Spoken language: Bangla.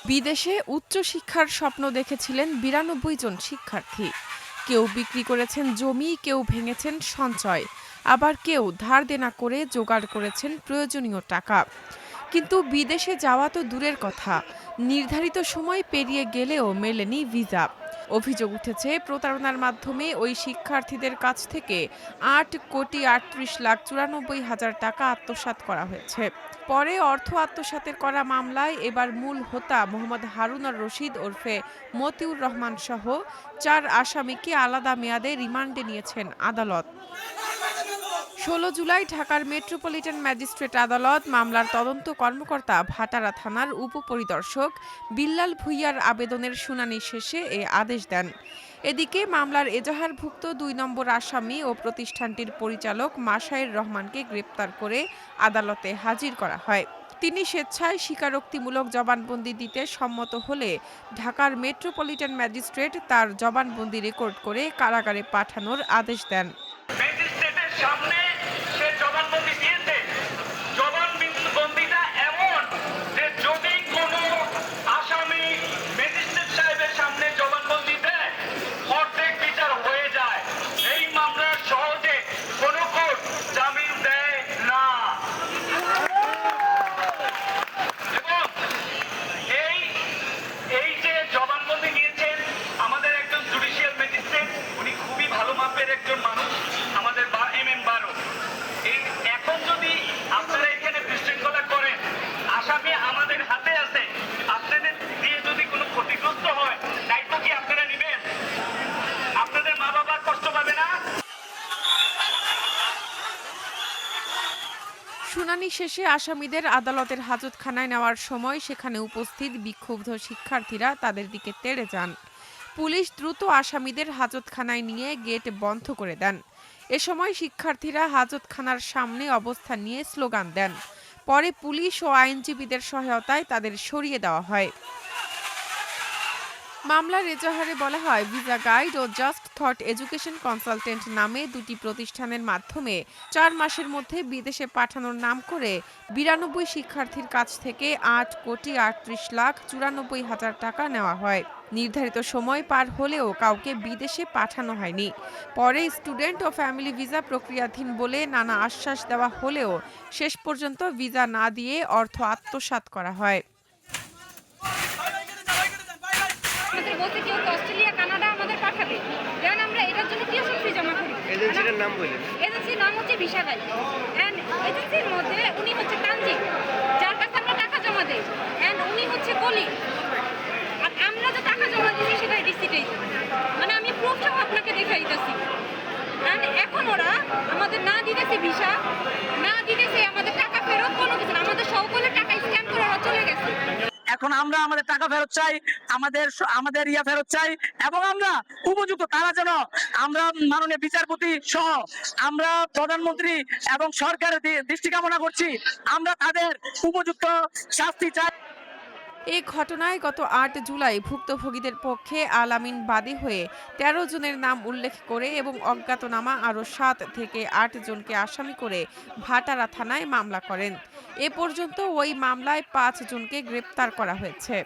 বিদেশে উচ্চশিক্ষার স্বপ্ন দেখেছিলেন ৯২ জন শিক্ষার্থী। কেউ বিক্রি করেছেন জমি, কেউ ভেঙেছেন সঞ্চয়, আবার কেউ ধার দেনা করে জোগাড় করেছেন প্রয়োজনীয় টাকা। কিন্তু বিদেশে যাওয়া তো দূরের কথা, নির্ধারিত সময় পেরিয়ে গেলেও মেলেনি ভিসা। অভিযোগ উঠেছে প্রতারণার মাধ্যমে ওই শিক্ষার্থীদের কাছ থেকে ৮,৩৮,৯৪,হাজার টাকা আত্মসাৎ করা হয়েছে। পরে অর্থ আত্মসাতের করা মামলায় এবার মূল হোতা মোহাম্মদ হারুন আর রশিদ ওরফে মতিউর রহমান সহ ৪ আসামিকে আলাদা মেয়াদে রিমান্ডে নিয়েছেন আদালত। ১৬ জুলাই ঢাকার মেট্রোপলিটন ম্যাজিস্ট্রেট আদালত মামলার তদন্ত কর্মকর্তা ভাটারা থানার উপপরিদর্শক বিল্লাল ভূঁইয়ার আবেদনের শুনানি শেষে এ আদেশ দেন। এদিকে মামলার এজাহারভুক্ত ২ নম্বর আসামি ও প্রতিষ্ঠানটির পরিচালক মাশায়ের রহমানকে গ্রেপ্তার করে আদালতে হাজির করা হয়। তিনি স্বেচ্ছায় স্বীকারোক্তিমূলক জবানবন্দি দিতে সম্মত হলে ঢাকার মেট্রোপলিটন ম্যাজিস্ট্রেট তার জবানবন্দি রেকর্ড করে কারাগারে পাঠানোর আদেশ দেন। ম্যাজিস্ট্রেটের সামনে সে জবানবন্দি দিয়েছে। জবানবন্দিটা এমন যে যদি কোনো আসামি ম্যাজিস্ট্রেট সাহেবের সামনে জবানবন্দি দেয়, অর্ধেক বিচার হয়ে যায়। এই মামলার সহজে কোনো কোর্ট জামিন দেয় না। এবং এই যে জবানবন্দি নিয়েছেন আমাদের একজন জুডিশিয়াল ম্যাজিস্ট্রেট, উনি খুবই ভালো মাপের একজন মানুষ, আমাদের MM বারো। এই এখন যদি আপনারা এখানে বিশৃঙ্খলা করেন, আসামি আমাদের হাতে আছে, আপনাদের দিয়ে যদি কোনো ক্ষতিগ্রস্ত হয়, দায়িত্ব কি আপনারা নেবেন? আপনাদের মা বাবা কষ্ট পাবে না? শুনানি শেষে আসামিদের আদালতের হাজতখানায় নেওয়ার সময় সেখানে উপস্থিত বিক্ষুব্ধ শিক্ষার্থীরা তাদের দিকে তেড়ে যান। পুলিশ দ্রুত আসামিদের হাজতখানায় নিয়ে গেট বন্ধ করে দেন। এ সময় শিক্ষার্থীরা হাজতখানার সামনে অবস্থান নিয়ে স্লোগান দেন। পরে পুলিশ ও আইনজীবীদের সহায়তায় তাদের সরিয়ে দেওয়া হয়। মামলার এজাহারে বলা হয়, ভিসা গাইড ও জাস্ট থট এডুকেশন কনসালটেন্ট নামে দুটি প্রতিষ্ঠানের মাধ্যমে ৪ মাসের মধ্যে বিদেশে পাঠানোর নাম করে ৯২ শিক্ষার্থীর কাছ থেকে ৮,৩৮,৯৪,হাজার টাকা নেওয়া হয়। নির্ধারিত সময় পার হলেও কাউকে বিদেশে পাঠানো হয়নি। পরে স্টুডেন্ট ও ফ্যামিলি ভিসা প্রক্রিয়াধীন বলে নানা আশ্বাস দেওয়া হলেও শেষ পর্যন্ত ভিসা না দিয়ে অর্থ আত্মসাৎ করা হয়। আমাদের বলতে কেউ অস্ট্রেলিয়া কানাডা আমাদের পাঠাবে, দেন আমরা এটার জন্য টিউশন ফি জমা করি। এজেন্সির নাম বলেন। এজেন্সির নাম হচ্ছে ভিসা গাইড। এন্ড এজেন্সির মধ্যে উনি হচ্ছে তানজিম, যার কাছে আমরা টাকা জমা দেই। এন্ড উনি হচ্ছে কলি। আর আমরা যে টাকা জমা দিয়েছি সেটা রিসিটেই, মানে আমি প্রুফ সহ আপনাকে দেখাই দিতেছি। এন্ড এখন ওরা আমাদের না দিতেছে ভিসা, না দিতেছে আমাদের টাকা ফেরত, কোনো কিছু না, আমাদের সকলের টাকা স্ক্যাম করে ওরা চলে গেছে। এখন আমরা আমাদের টাকা ফেরত চাই, আমাদের ইয়া ফেরত চাই, এবং আমরা উপযুক্ত তারা যেন আমরা মাননীয় বিচারপতি সহ আমরা প্রধানমন্ত্রী এবং সরকারের দৃষ্টি কামনা করছি, আমরা তাদের উপযুক্ত শাস্তি চাই। এ ঘটনায় গত ৮ জুলাই ভুক্তভোগীদের পক্ষে আল আমিন বাদী হয়ে ১৩ জনের নাম উল্লেখ করে এবং অজ্ঞাতনামা আরও ৭ থেকে ৮ জনকে আসামি করে ভাটারা থানায় মামলা করেন। এ পর্যন্ত ওই মামলায় ৫ জনকে গ্রেপ্তার করা হয়েছে।